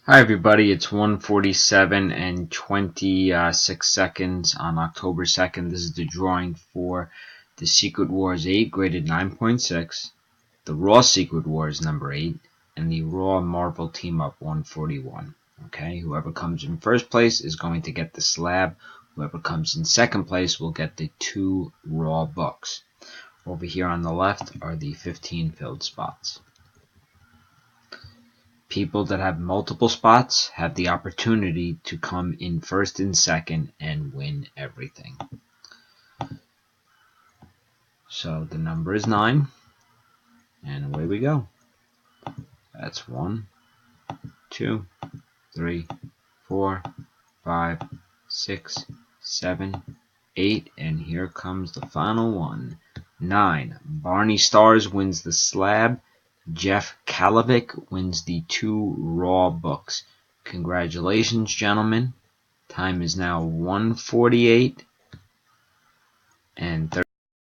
Hi everybody, it's 1:47 and 26 seconds on October 2nd. This is the drawing for the Secret Wars 8 graded 9.6, the Raw Secret Wars number 8, and the Raw Marvel Team Up 141. Okay, whoever comes in first place is going to get the slab. Whoever comes in second place will get the 2 Raw books. Over here on the left are the 15 filled spots. People that have multiple spots have the opportunity to come in first and second and win everything. So the number is 9, and away we go. That's 1, 2, 3, 4, 5, 6, 7, 8, and here comes the final one. 9. Barney Stars wins the slab. Jeff Kalovic wins the 2 Raw books. Congratulations, gentlemen. Time is now 1:48 and 30